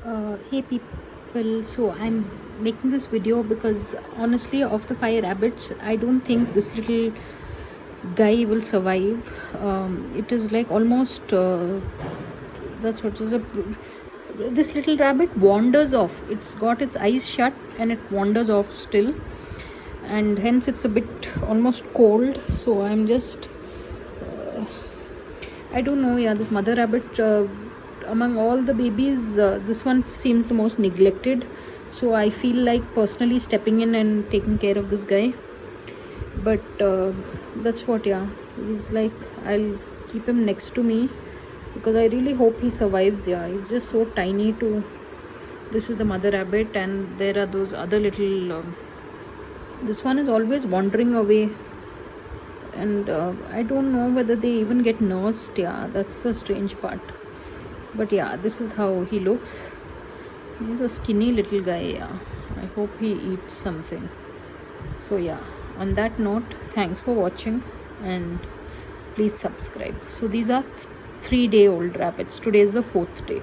Hey people, so I'm making this video because honestly, of the 5 rabbits, I don't think this little guy will survive. It is like almost that's what is a this little rabbit wanders off. It's got its eyes shut and it wanders off still, and hence it's a bit almost cold. So I'm just I don't know. Yeah, this mother rabbit. Among all the babies, this one seems the most neglected, so I feel like personally stepping in and taking care of this guy. But that's what, yeah, he's like, I'll keep him next to me because I really hope he survives. Yeah, he's just so tiny too. This is the mother rabbit, and there are those other little this one is always wandering away, and I don't know whether they even get nursed. Yeah, that's the strange part. But yeah, this is how he looks. He's a skinny little guy. Yeah, I hope he eats something. So yeah, on that note, thanks for watching and please subscribe. So these are 3-day-old rabbits. Today is the 4th day.